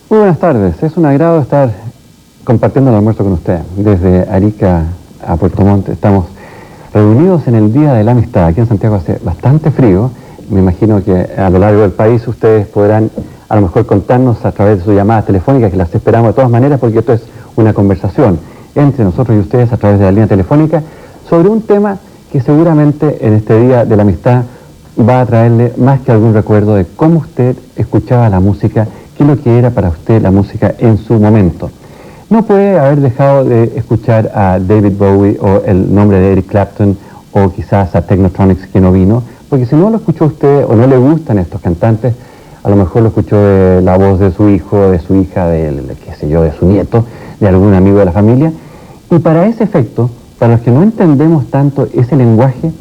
Buenas tardes, es un agrado estar compartiendo el almuerzo con usted. Desde Arica a Puerto Montt estamos reunidos en el Día de la Amistad. Aquí en Santiago hace bastante frío. Me imagino que a lo largo del país ustedes podrán a lo mejor contarnos a través de sus llamadas telefónicas, que las esperamos de todas maneras porque esto es una conversación entre nosotros y ustedes a través de la línea telefónica sobre un tema que seguramente en este Día de la Amistad va a traerle más que algún recuerdo de cómo usted escuchaba la música, qué es lo que era para usted la música en su momento. No puede haber dejado de escuchar a David Bowie o el nombre de Eric Clapton o quizás a Technotronics que no vino, porque si no lo escuchó usted o no le gustan estos cantantes, a lo mejor lo escuchó de la voz de su hijo, de su hija, qué sé yo, de su nieto, de algún amigo de la familia. Y para ese efecto, para los que no entendemos tanto ese lenguaje,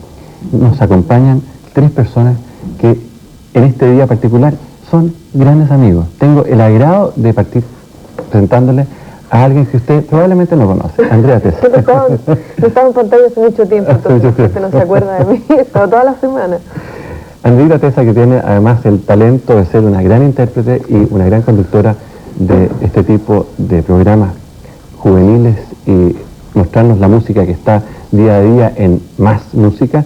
nos acompañan tres personas que en este día particular son grandes amigos. Tengo el agrado de partir presentándole a alguien que usted probablemente no conoce, Andrea Tesa. No estaba en pantalla hace mucho tiempo, entonces usted no se acuerda de mí, estaba toda la semana. Andrea Tesa, que tiene además el talento de ser una gran intérprete y una gran conductora de este tipo de programas juveniles y mostrarnos la música que está día a día en Más Música,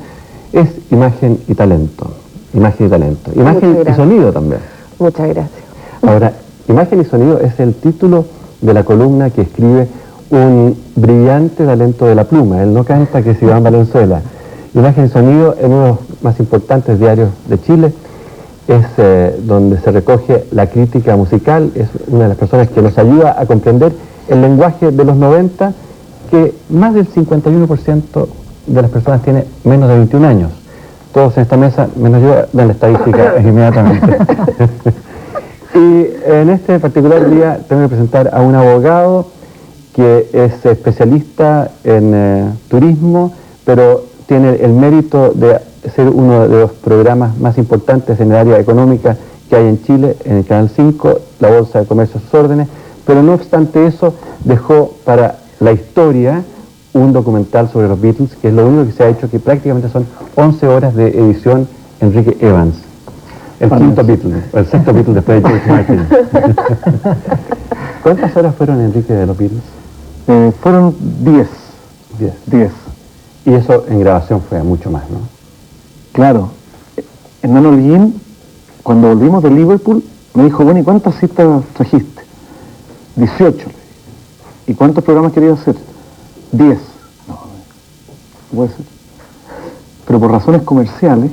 es imagen y talento. Imagen y talento. Imagen y sonido también. Muchas gracias. Ahora, imagen y sonido es el título de la columna que escribe un brillante talento de la pluma. Él no canta, que es Iván Valenzuela. Imagen y sonido en uno de los más importantes diarios de Chile. Es donde se recoge la crítica musical. Es una de las personas que nos ayuda a comprender el lenguaje de los 90, que más del 51% de las personas tiene menos de 21 años. Todos en esta mesa, menos yo, dan la estadística inmediatamente. Y en este particular día tengo que presentar a un abogado que es especialista en turismo, pero tiene el mérito de ser uno de los programas más importantes en el área económica que hay en Chile, en el Canal 5, la Bolsa de Comercio a sus órdenes, pero no obstante eso dejó para la historia un documental sobre los Beatles, que es lo único que se ha hecho, que prácticamente son 11 horas de edición. Enrique Evans, el quinto Beatle, el sexto Beatle después de George Martin. ¿Cuántas horas fueron, Enrique, de los Beatles? Fueron 10. 10. Y eso en grabación fue mucho más, ¿no? Claro. Hernán Holguín, cuando volvimos de Liverpool, me dijo, bueno, ¿y cuántas citas trajiste? 18. ¿Y cuántos programas querías hacer? 10. No puede ser. Pero por razones comerciales,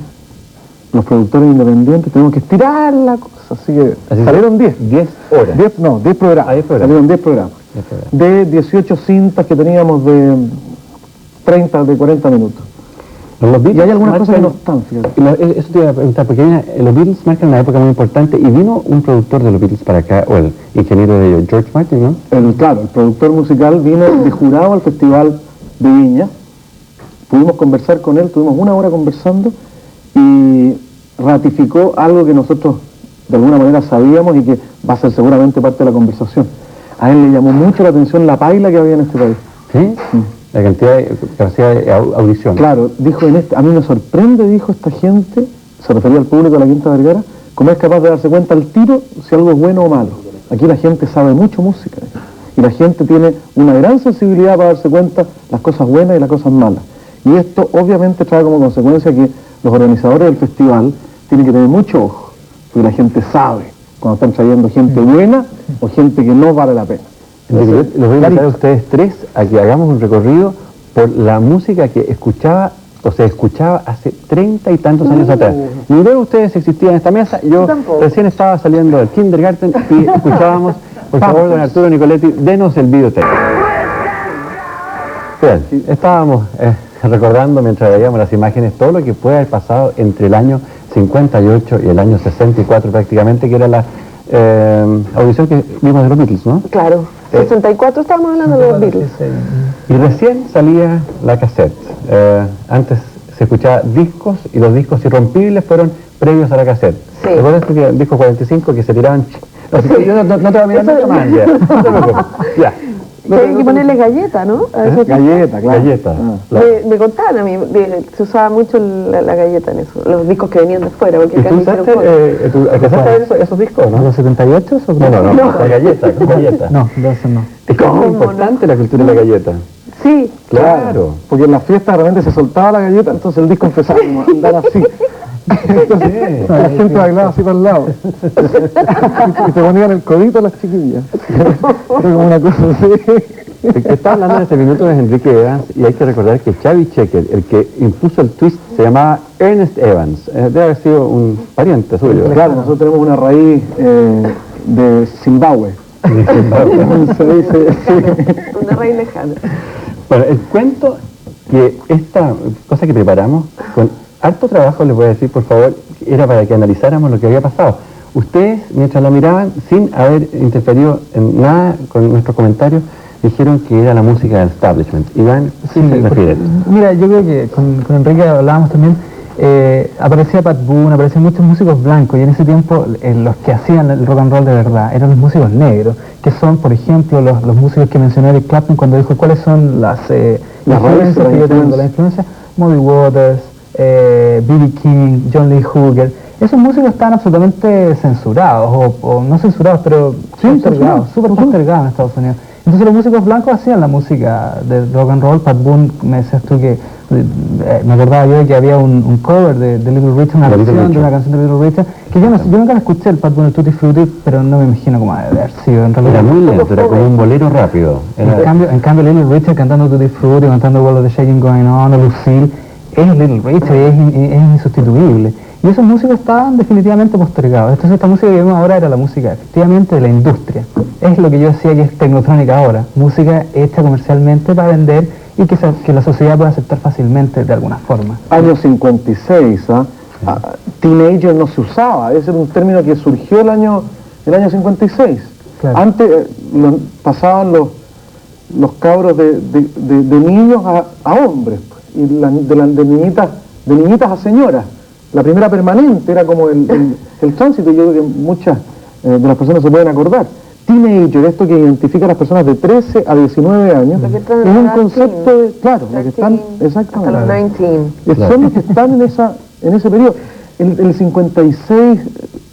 los productores independientes tenemos que estirar la cosa, así que salieron 10. 10 horas. 10 programas. 10 programas. Salieron 10 programas. De 18 cintas que teníamos de 30, de 40 minutos. Los Beatles, y hay algunas cosas que no están, fíjate. Eso te iba a preguntar, porque los Beatles marcan una época muy importante y vino un productor de los Beatles para acá, o el ingeniero de ellos, George Martin, ¿no? Claro, el productor musical vino de jurado al Festival de Viña. Pudimos conversar con él, tuvimos una hora conversando y ratificó algo que nosotros de alguna manera sabíamos y que va a ser seguramente parte de la conversación. A él le llamó mucho la atención la paila que había en este país. ¿Sí? La cantidad de capacidad de audición. Claro, dijo, a mí me sorprende, dijo esta gente, se refería al público de la Quinta Vergara, cómo es capaz de darse cuenta al tiro si algo es bueno o malo. Aquí la gente sabe mucho música y la gente tiene una gran sensibilidad para darse cuenta las cosas buenas y las cosas malas. Y esto obviamente trae como consecuencia que los organizadores del festival tienen que tener mucho ojo, porque la gente sabe cuando están trayendo gente buena o gente que no vale la pena. Entonces, los voy a invitar a ustedes tres a que hagamos un recorrido por la música que escuchaba o se escuchaba hace 30 y tantos años atrás. Ninguno de ustedes existía en esta mesa. Yo recién estaba saliendo del kindergarten y escuchábamos, por favor, don Arturo Nicoletti, denos el videotape. Bien, estábamos recordando mientras veíamos las imágenes todo lo que puede haber pasado entre el año 58 y el año 64 prácticamente, que era la audición que vimos de los Beatles, ¿no? Claro, 64 estábamos hablando de los Beatles. Y recién salía la cassette. Antes se escuchaba discos y los discos irrompibles fueron previos a la cassette. Sí. ¿Recuerdas que el disco 45 que se tiraban? Yo no te voy a mirar nunca más, ya. No te preocupes. Ya. Hay que ponerle galleta, ¿no? A esos Galleta, claro. Galleta. Me contaban a mí, se usaba mucho la galleta en eso, los discos que venían de fuera. Porque ¿Y acá tú hicieron usaste esos discos, no? ¿Los 78 o No, la galleta, con galleta. No, de eso no. Es que es muy importante la cultura de la galleta. Sí. Claro. Porque en las fiestas realmente se soltaba la galleta, entonces el disco empezaba como a andar así. Entonces, la gente bailaba así para el lado. Y te ponían el codito a las chiquillas. Era como una cosa así. El que está hablando en este minuto es Enrique Evans, y hay que recordar que Xavi Checker, el que impuso el twist, se llamaba Ernest Evans. Debe haber sido un pariente suyo. Claro, nosotros tenemos una raíz de Zimbabue. Se dice, sí. Una raíz lejana. Bueno, el cuento que esta cosa que preparamos, con harto trabajo les voy a decir, por favor, era para que analizáramos lo que había pasado. Ustedes, mientras la miraban, sin haber interferido en nada con nuestros comentarios, dijeron que era la música del establishment. Iván, ¿qué se refiere? Mira, yo creo que con Enrique hablábamos también, aparecía Pat Boone, aparecían muchos músicos blancos, y en ese tiempo los que hacían el rock and roll de verdad eran los músicos negros, que son, por ejemplo, los músicos que mencionó Eric Clapton cuando dijo cuáles son las influencias que yo tengo. La influencia, Muddy Waters, B.B. King, John Lee Hooker. Esos músicos estaban absolutamente censurados, o no censurados, pero postergados, súper postergados en Estados Unidos. Entonces los músicos blancos hacían la música de rock and roll. Pat Boone, me decías tú que, me acordaba yo de que había un cover de Little Richard, una versión de una canción de Little Richard, que yo nunca la escuché, el Pat Boone, el Tutti Frutti, pero no me imagino cómo debe haber sido en realidad. Era muy lento, era como un bolero rápido. En cambio Little Richard cantando Tutti Frutti, cantando World of the Shaking Going On, o Lucille, es Little Richard, es insustituible. Y esos músicos estaban definitivamente postergados. Entonces esta música que vemos ahora era la música efectivamente de la industria. Es lo que yo decía que es tecnotrónica ahora. Música hecha comercialmente para vender y que la sociedad pueda aceptar fácilmente de alguna forma. Año 56, teenager no se usaba. Ese era un término que surgió el año 56. Claro. Antes pasaban los cabros de niños a hombres, y de niñitas a señoras. La primera permanente era como el tránsito, y yo creo que muchas de las personas se pueden acordar. Teenager, esto que identifica a las personas de 13 a 19 años, es un concepto de, claro, los que están, exactamente, hasta los 19. Son los que están en ese periodo. El 56,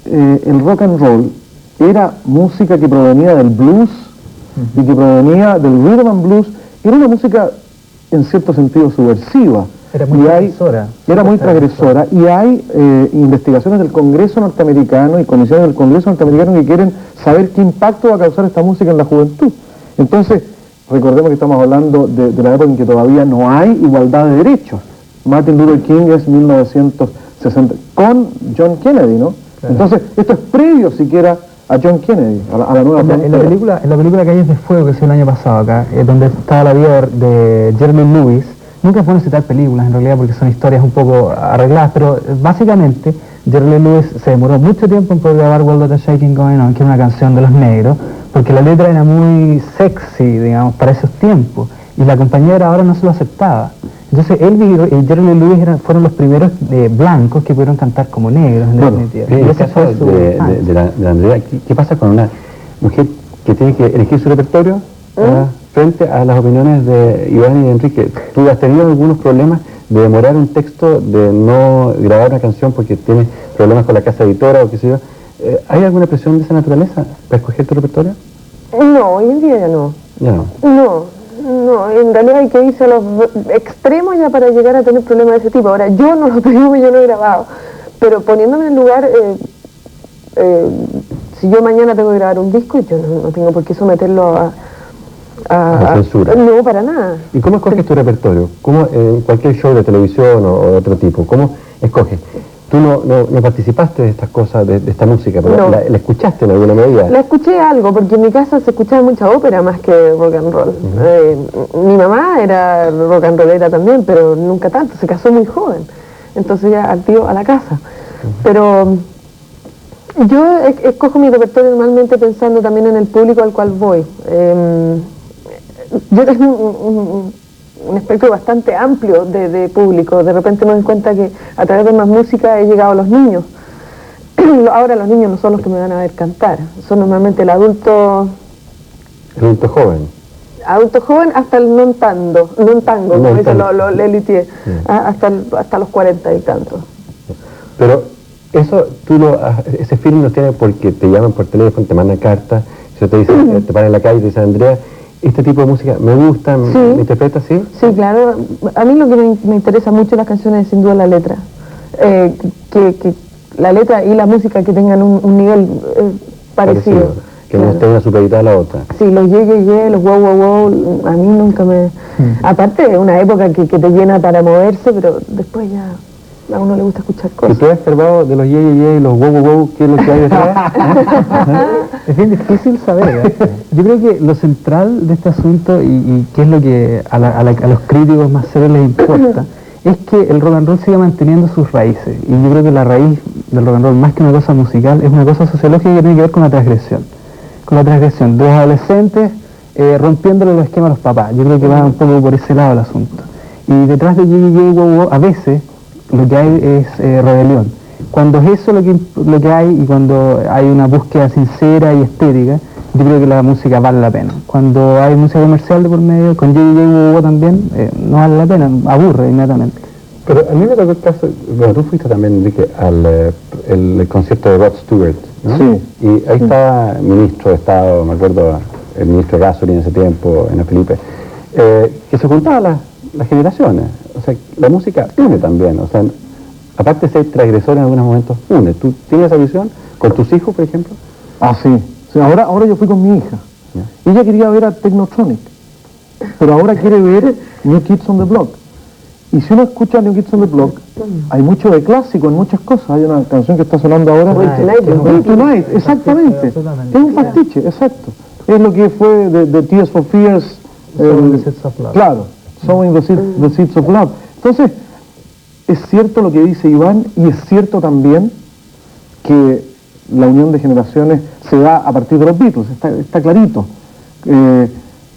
el rock and roll era música que provenía del blues y que provenía del rhythm and blues. Era una música en cierto sentido subversiva. Era muy transgresora. Era muy transgresora, y hay investigaciones del Congreso norteamericano y comisiones del Congreso norteamericano que quieren saber qué impacto va a causar esta música en la juventud. Entonces, recordemos que estamos hablando de la época en que todavía no hay igualdad de derechos. Martin Luther King es 1960, con John Kennedy, ¿no? Claro. Entonces, esto es previo siquiera a John Kennedy, a la nueva en la película Calles de Fuego, que se hizo el año pasado acá, donde estaba la vida de Jerry Lee Lewis. Nunca es bueno citar películas en realidad porque son historias un poco arregladas, pero básicamente Jerry Lee Lewis se demoró mucho tiempo en poder grabar World of the Shaking Going On, que es una canción de los negros, porque la letra era muy sexy, digamos, para esos tiempos, y la compañía ahora no se lo aceptaba. Entonces él y Jerry Lee Lewis fueron los primeros blancos que pudieron cantar como negros, en definitiva. En el caso de Andrea, ¿qué pasa con una mujer que tiene que elegir su repertorio frente a las opiniones de Iván y de Enrique? ¿Tú has tenido algunos problemas de demorar un texto, de no grabar una canción porque tienes problemas con la casa editora o qué sé yo? ¿Hay alguna presión de esa naturaleza para escoger tu repertorio? No, hoy en día ya no. Ya no. No, en realidad hay que irse a los extremos ya para llegar a tener problemas de ese tipo. Ahora, yo no lo tengo, yo no he grabado, pero poniéndome en el lugar, si yo mañana tengo que grabar un disco, yo no tengo por qué someterlo a censura. No, para nada. ¿Y cómo escoges tu repertorio? ¿Cómo en cualquier show de televisión o de otro tipo? ¿Cómo escoges? Tú no participaste de estas cosas, de esta música, pero No. la escuchaste en alguna medida. La escuché algo, porque en mi casa se escuchaba mucha ópera más que rock and roll. Mi mamá era rock and rollera también, pero nunca tanto, se casó muy joven. Entonces ya al tío a la casa. Pero yo escojo mi repertorio normalmente pensando también en el público al cual voy. Yo tengo un espectro bastante amplio de público. De repente me doy cuenta que a través de más música he llegado a los niños. Ahora los niños no son los que me van a ver cantar, son normalmente el adulto joven. adulto joven hasta el non tango, como dicen los Lelutier, hasta los 40 y tanto. Pero eso, ese feeling lo tienes porque te llaman por teléfono, te mandan cartas, te dicen, te paran en la calle y te dicen, Andrea, este tipo de música me gusta, Sí. ¿me interpretas así? Sí, claro. A mí lo que me interesa mucho en las canciones es sin duda la letra. Que la letra y la música que tengan un nivel parecido. Que no esté una supeditada a la otra. Sí, los ye, los wow, a mí nunca me... Aparte es una época que te llena para moverse, pero después ya a uno le gusta escuchar ¿Y cosas. tú has observado de los ye y los wow, qué es lo que hay detrás? Es bien difícil saber. Yo creo que lo central de este asunto y qué es lo que a los críticos más serios les importa es que el rock and roll siga manteniendo sus raíces. Y yo creo que la raíz del rock and roll, más que una cosa musical, es una cosa sociológica que tiene que ver con la transgresión. Con la transgresión de los adolescentes rompiéndole los esquemas a los papás. Yo creo que va un poco por ese lado el asunto. Y detrás de Wow, a veces lo que hay es rebelión. Cuando es eso lo que hay y cuando hay una búsqueda sincera y estética, yo creo que la música vale la pena. Cuando hay música comercial de por medio, con Wow también, no vale la pena, aburre inmediatamente. Pero a mí me tocó el caso, bueno, tú fuiste también, Enrique, al el concierto de Rod Stewart, ¿no? Sí. Y ahí estaba el ministro de Estado, me acuerdo, el ministro Rasoli en ese tiempo, en Felipe, que se juntaban las generaciones. O sea, la música une también, o sea, aparte de ser transgresor en algunos momentos, une. ¿Tú tienes esa visión con tus hijos, por ejemplo? Ah, sí. Sí, ahora yo fui con mi hija. Ella quería ver a Technotronic, pero ahora quiere ver New Kids on the Block. Y si uno escucha New Kids on the Block, hay mucho de clásico en muchas cosas. Hay una canción que está sonando ahora. Way Tonight, exactamente. Es un pastiche, exacto. Es lo que fue de Tears for Fears. Claro, Sowing the Seeds of Love. Entonces, es cierto lo que dice Iván y es cierto también que la unión de generaciones se da a partir de los Beatles, está clarito.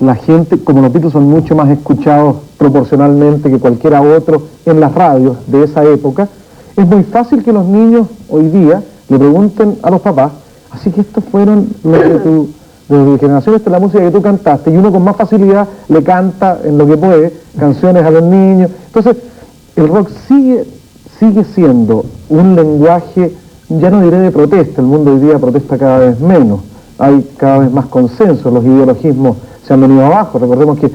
La gente, como los Beatles son mucho más escuchados proporcionalmente que cualquiera otro en las radios de esa época, es muy fácil que los niños hoy día le pregunten a los papás, así que estos fueron los que tú, de generaciones de la música que tú cantaste, y uno con más facilidad le canta en lo que puede canciones a los niños. Entonces, el rock sigue siendo un lenguaje, ya no diré de protesta, el mundo hoy día protesta cada vez menos, hay cada vez más consenso, los ideologismos se han venido abajo. Recordemos que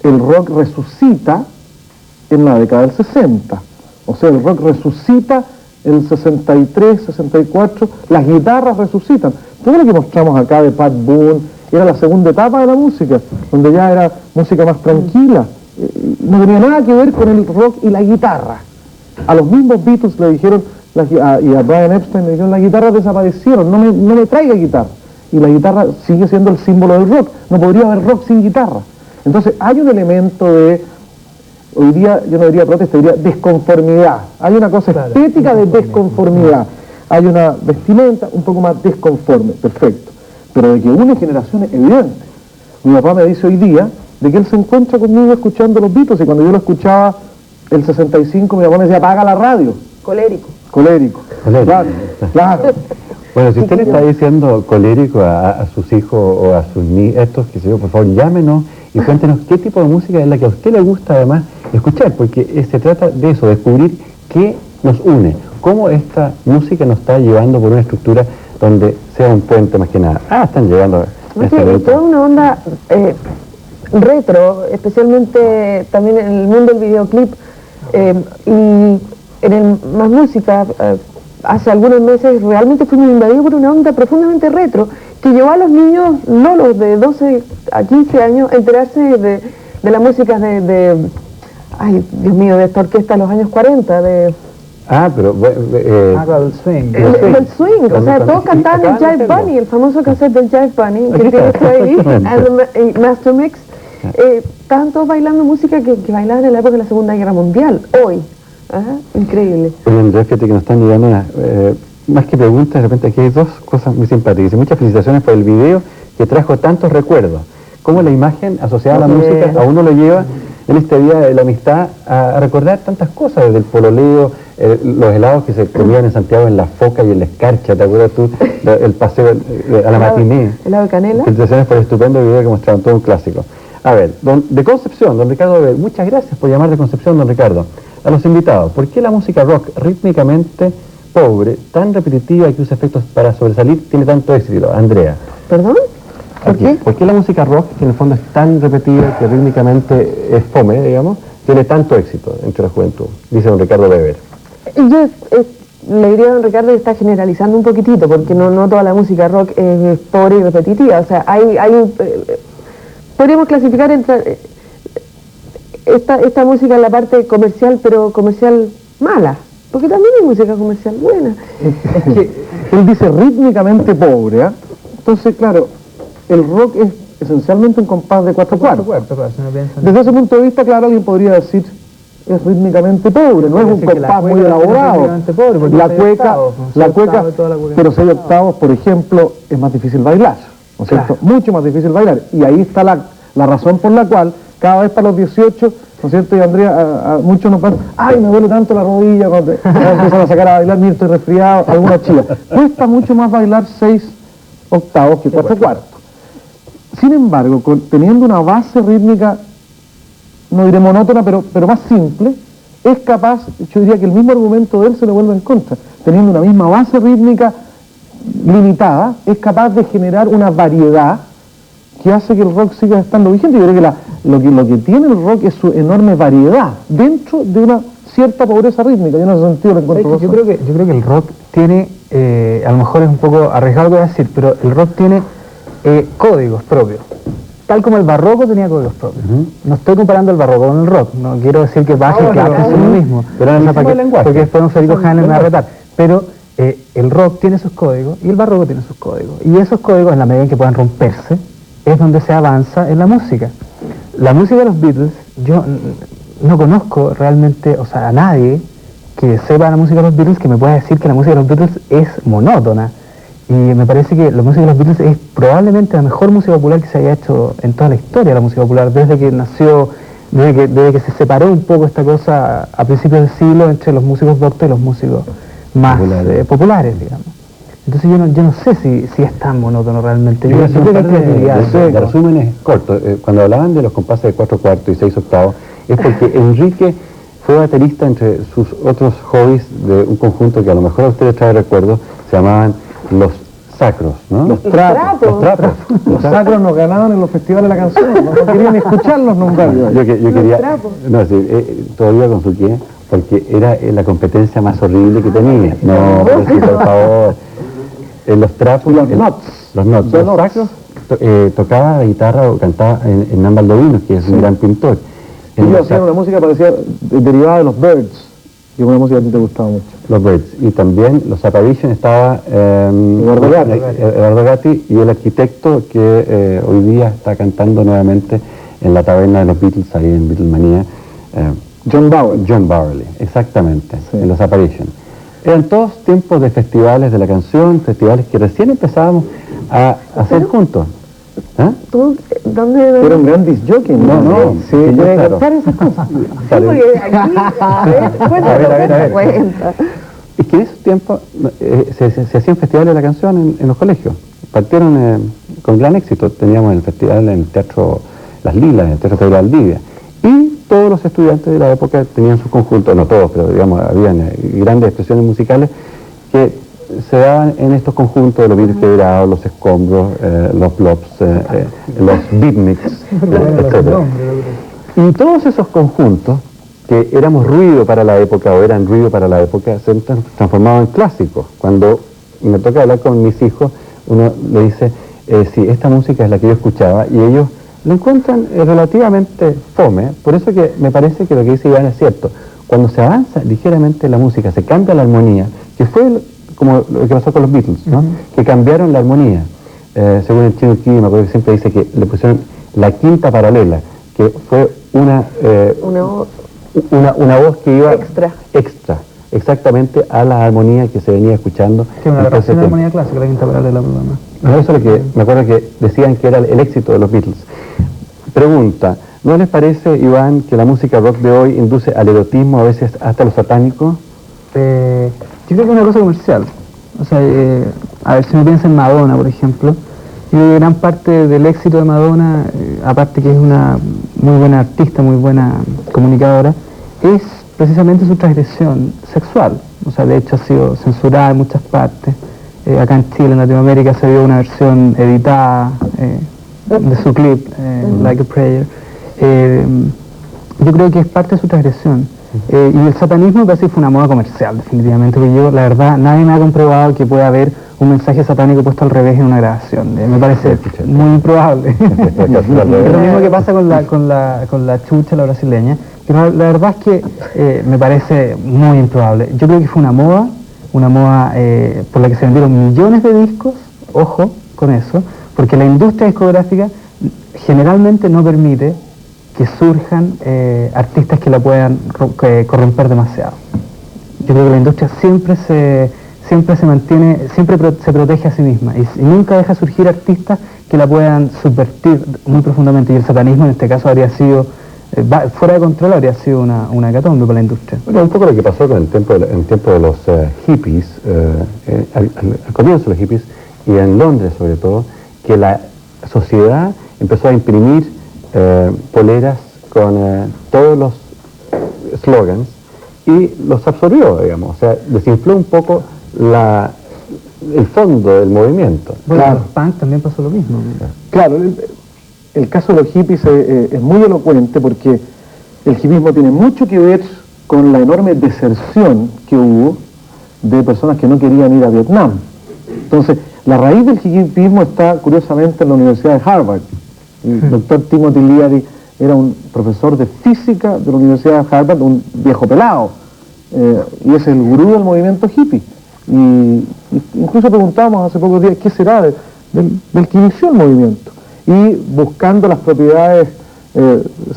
el rock resucita en la década del 60, o sea, el rock resucita en el 63, 64, las guitarras resucitan. Todo lo que mostramos acá de Pat Boone era la segunda etapa de la música, donde ya era música más tranquila, no tenía nada que ver con el rock y la guitarra. A los mismos Beatles le dijeron, y a Brian Epstein le dijeron, las guitarras desaparecieron, no me traiga guitarra. Y la guitarra sigue siendo el símbolo del rock, no podría haber rock sin guitarra. Entonces hay un elemento de, hoy día yo no diría protesta, diría desconformidad. Hay una cosa estética de desconformidad. Hay una vestimenta un poco más desconforme, perfecto. Pero de que une generaciones, evidente. Mi papá me dice hoy día de que él se encuentra conmigo escuchando los Beatles, y cuando yo lo escuchaba el 65, mi papá me decía, apaga la radio. Colérico. Claro. Bueno, si usted le está diciendo colérico a sus hijos o a sus nietos, que sé yo, por favor, llámenos y cuéntenos qué tipo de música es la que a usted le gusta además escuchar, porque se trata de eso, descubrir qué nos une, cómo esta música nos está llevando por una estructura donde sea un puente más que nada. Están llegando a Es toda una onda retro, especialmente también en el mundo del videoclip, y en el Más Música, hace algunos meses realmente fuimos invadidos por una onda profundamente retro que llevó a los niños, lolos de 12 a 15 años, a enterarse de la música ay Dios mío, de esta orquesta de los años 40, de pero... Claro, el swing. El swing, o sea, todos cantaban el Jive Bunny, el famoso cassette del Jive Bunny, que tienes ahí, el Master Mix. Estaban todos bailando música que bailaban en la época de la Segunda Guerra Mundial, hoy. Increíble. Oye, Andrés, fíjate que nos están llegando más que preguntas, de repente aquí hay dos cosas muy simpáticas. Muchas felicitaciones por el video que trajo tantos recuerdos. Cómo la imagen asociada a la música a uno lo lleva en este día de la amistad a recordar tantas cosas, desde el pololeo, los helados que se comían en Santiago en la Foca y en la Escarcha, ¿te acuerdas tú? El paseo a la matiné. ¿Helado de canela? Felicitaciones por el estupendo video que mostraron, todo un clásico. A ver, de Concepción, don Ricardo Bebel, muchas gracias por llamar de Concepción, don Ricardo. A los invitados, ¿por qué la música rock rítmicamente pobre, tan repetitiva y que usa efectos para sobresalir, tiene tanto éxito? Andrea. ¿Perdón? ¿Por qué? ¿Por qué la música rock, que en el fondo es tan repetitiva, que rítmicamente es fome, digamos, tiene tanto éxito entre la juventud? Dice don Ricardo Weber. Yo le diría a don Ricardo que está generalizando un poquitito, porque no toda la música rock es pobre y repetitiva. O sea, podríamos clasificar entre esta música en la parte comercial, pero comercial mala. Porque también hay música comercial buena. Es que él dice rítmicamente pobre, ¿eh? Entonces, claro, el rock es esencialmente un compás de 4/4. Desde ese punto de vista, claro, alguien podría decir es rítmicamente pobre, no es un compás muy elaborado. La cueca, pero 6 octavos, por ejemplo, es más difícil bailar, ¿no es cierto? Mucho más difícil bailar. Y ahí está la razón por la cual cada vez para los 18, ¿no es cierto? Y Andrea, a muchos nos pasa, ay, me duele tanto la rodilla cuando empiezan a sacar a bailar, mira, estoy resfriado, alguna chica. Cuesta mucho más bailar 6 octavos que 4/4. Sin embargo, teniendo una base rítmica, no diré monótona, pero más simple, es capaz, yo diría que el mismo argumento de él se le vuelve en contra. Teniendo una misma base rítmica limitada, es capaz de generar una variedad que hace que el rock siga estando vigente. Yo creo que lo que tiene el rock es su enorme variedad dentro de una cierta pobreza rítmica. Yo en ese sentido lo encuentro. Yo creo que el rock tiene, a lo mejor es un poco arriesgado lo que voy a decir, pero el rock tiene códigos propios. Tal como el barroco tenía códigos propios. No estoy comparando el barroco con el rock, no quiero decir que Bach y Clapton son lo mismo, porque después don Federico Hanel me va a retar. Pero el rock tiene sus códigos y el barroco tiene sus códigos. Y esos códigos, en la medida en que puedan romperse, es donde se avanza en la música. La música de los Beatles, yo no conozco realmente, o sea, a nadie que sepa la música de los Beatles que me pueda decir que la música de los Beatles es monótona. Y me parece que la música de los Beatles es probablemente la mejor música popular que se haya hecho en toda la historia de la música popular, desde que nació, desde que se separó un poco esta cosa a principios del siglo entre los músicos doctos y los músicos más populares, digamos. Entonces yo no sé si es tan monótono realmente. Yo creo que de resúmenes cortos. Cuando hablaban de los compases de 4/4 y 6 octavos, es porque Enrique fue baterista entre sus otros hobbies de un conjunto que a lo mejor a ustedes trae recuerdos, se llamaban Los Sacros, ¿no? Los trapos. Los sacros nos ganaban en los festivales de la canción, no querían escucharlos nombrar. Yo quería, no, sí, todavía con su qué, porque era la competencia más horrible que tenía. No, por favor. Los trapos, los sacros, tocaba la guitarra o cantaba en Hernán Baldovinos, que es un gran pintor. Ellos hacían una música parecida, derivada de los Byrds, y una música que a ti te gustaba mucho. Los Byrds, y también los Apparition estaba Eduardo Gatti y el arquitecto que hoy día está cantando nuevamente en la taberna de los Beatles, ahí en Beatlemania. John Bowerly, exactamente, en los Apparition. Eran todos tiempos de festivales de la canción, festivales que recién empezábamos a hacer juntos. ¿Tú? ¿Dónde? Era un gran disc jockey, no, sí, debe contar esas cosas. Sí, porque aquí, a ver. Es que en esos tiempos se hacían festivales de la canción en los colegios. Partieron con gran éxito. Teníamos el festival en el Teatro Las Lilas, en el Teatro Pedro Valdivia. Y todos los estudiantes de la época tenían sus conjuntos, no todos, pero digamos, habían grandes expresiones musicales que se daban en estos conjuntos de los Beatles Quebrados, los Escombros, los Blobs, los Beatniks, etc. Y todos esos conjuntos que éramos ruido para la época o eran ruido para la época se han transformado en clásicos. Cuando me toca hablar con mis hijos, uno le dice, sí, esta música es la que yo escuchaba, y ellos lo encuentran relativamente fome. Por eso que me parece que lo que dice Iván es cierto. Cuando se avanza ligeramente la música, se cambia la armonía, que fue como lo que pasó con los Beatles, ¿no? Que cambiaron la armonía. Según el Chino Key, me acuerdo que siempre dice que le pusieron la quinta paralela, que fue una voz que iba extra, exactamente a la armonía que se venía escuchando. Que una aberración de armonía clásica, la quinta paralela, por lo demás. No, eso es lo que me acuerdo que decían que era el éxito de los Beatles. Pregunta, ¿no les parece, Iván, que la música rock de hoy induce al erotismo, a veces hasta lo satánico? Yo creo que es una cosa comercial. O sea, a ver, si uno piensa en Madonna, por ejemplo, yo creo que gran parte del éxito de Madonna, aparte que es una muy buena artista, muy buena comunicadora, es precisamente su transgresión sexual. O sea, de hecho ha sido censurada en muchas partes. Acá en Chile, en Latinoamérica, se vio una versión editada de su clip, Like a Prayer. Yo creo que es parte de su transgresión. Y el satanismo me parece que fue una moda comercial, definitivamente, porque yo, la verdad, nadie me ha comprobado que pueda haber un mensaje satánico puesto al revés en una grabación. Me parece muy improbable. Es lo mismo que pasa con la chucha, la brasileña, que la verdad es que me parece muy improbable. Yo creo que fue una moda por la que se vendieron millones de discos, ojo con eso, porque la industria discográfica generalmente no permite que surjan artistas que la puedan corromper demasiado. Yo creo que la industria siempre se mantiene, siempre se protege a sí misma y nunca deja surgir artistas que la puedan subvertir muy profundamente, y el satanismo en este caso habría sido, fuera de control, habría sido una hecatombe para la industria. Bueno, un poco lo que pasó con el tiempo de los hippies, al comienzo de los hippies, y en Londres sobre todo, que la sociedad empezó a imprimir poleras con todos los slogans y los absorbió, digamos, o sea, desinfló un poco el fondo del movimiento. Bueno, claro. Los punk también pasó lo mismo. Claro, el caso de los hippies es muy elocuente porque el hippismo tiene mucho que ver con la enorme deserción que hubo de personas que no querían ir a Vietnam. Entonces, la raíz del hippismo está curiosamente en la Universidad de Harvard. El doctor Timothy Leary era un profesor de física de la Universidad de Harvard, un viejo pelado, y es el gurú del movimiento hippie. Y incluso preguntábamos hace pocos días qué será del que inició el movimiento. Y buscando las propiedades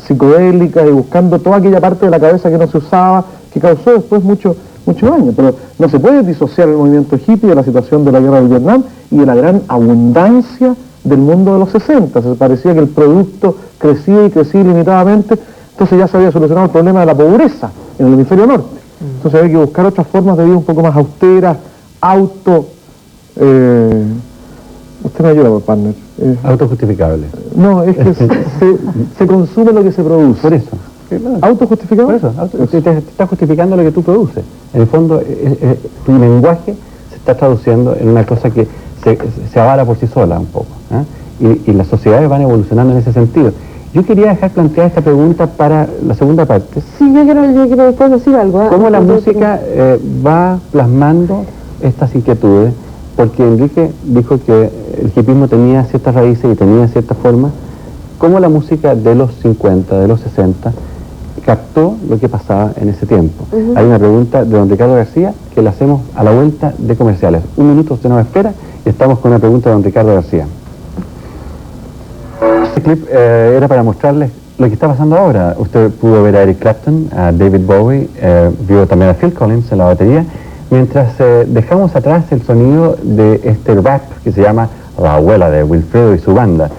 psicodélicas y buscando toda aquella parte de la cabeza que no se usaba, que causó después mucho daño. Pero no se puede disociar el movimiento hippie de la situación de la guerra del Vietnam y de la gran abundancia del mundo de los 60. Se parecía que el producto crecía y crecía ilimitadamente, entonces ya se había solucionado el problema de la pobreza en el hemisferio norte. Entonces había que buscar otras formas de vida un poco más austeras, usted me ayuda, por partner. Autojustificable. No, es que se consume lo que se produce. Por eso. ¿Autojustificable? Por eso, te estás justificando lo que tú produces. En el fondo, tu lenguaje se está traduciendo en una cosa que se avala por sí sola un poco. Y las sociedades van evolucionando en ese sentido. Yo quería dejar planteada esta pregunta para la segunda parte. Sí, yo quiero después decir algo. ¿Cómo la música va plasmando estas inquietudes? Porque Enrique dijo que el hippismo tenía ciertas raíces y tenía cierta forma. ¿Cómo la música de los 50, de los 60, captó lo que pasaba en ese tiempo? Hay una pregunta de don Ricardo García que la hacemos a la vuelta de comerciales. Un minuto usted nos espera y estamos con una pregunta de don Ricardo García. Este clip era para mostrarles lo que está pasando ahora. Usted pudo ver a Eric Clapton, a David Bowie, vio también a Phil Collins en la batería, mientras dejamos atrás el sonido de este rap que se llama La Abuela de Wilfredo y su banda.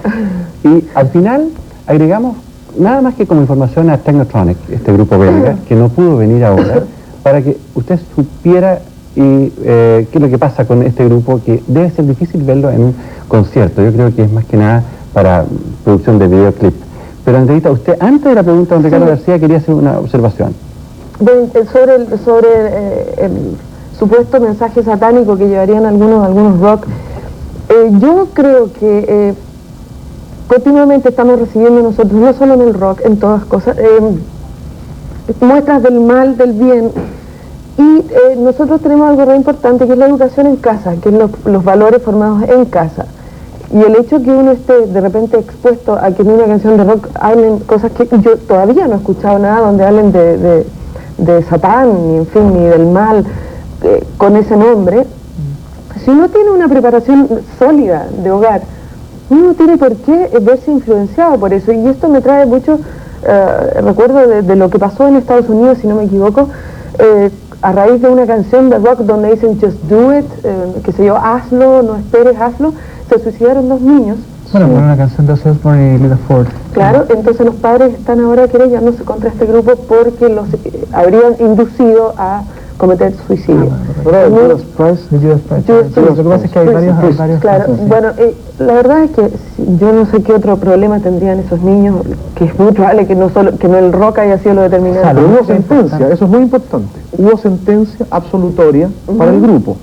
Y al final agregamos nada más que como información a Technotronic, este grupo belga, que no pudo venir ahora, para que usted supiera qué es lo que pasa con este grupo, que debe ser difícil verlo en un concierto. Yo creo que es más que nada para producción de videoclip. Pero Andreita, usted antes de la pregunta de don Ricardo García quería hacer una observación. Sobre el supuesto mensaje satánico que llevarían algunos rock, yo creo que continuamente estamos recibiendo nosotros, no solo en el rock, en todas cosas, muestras del mal, del bien, y nosotros tenemos algo re importante que es la educación en casa, que es los valores formados en casa. Y el hecho que uno esté de repente expuesto a que en una canción de rock hablen cosas que yo todavía no he escuchado nada donde hablen de Satán, ni en fin, ni del mal, con ese nombre, si uno tiene una preparación sólida de hogar, uno no tiene por qué verse influenciado por eso. Y esto me trae mucho recuerdo de lo que pasó en Estados Unidos, si no me equivoco, a raíz de una canción de rock donde dicen just do it, qué sé yo, hazlo, no esperes, hazlo, se suicidaron 2 niños. Bueno, por una canción de Ozzy Osbourne y Lita Ford. Claro, entonces los padres están ahora querellándose contra este grupo porque los habrían inducido a cometer suicidio. Judas Priest. Judas Priest. Lo que pasa es que hay varios claro, casos, sí. bueno, la verdad es que yo no sé qué otro problema tendrían esos niños, que es muy probable que no el rock haya sido lo determinante. Pero hubo sentencia, eso es muy importante. Hubo sentencia absolutoria para el grupo.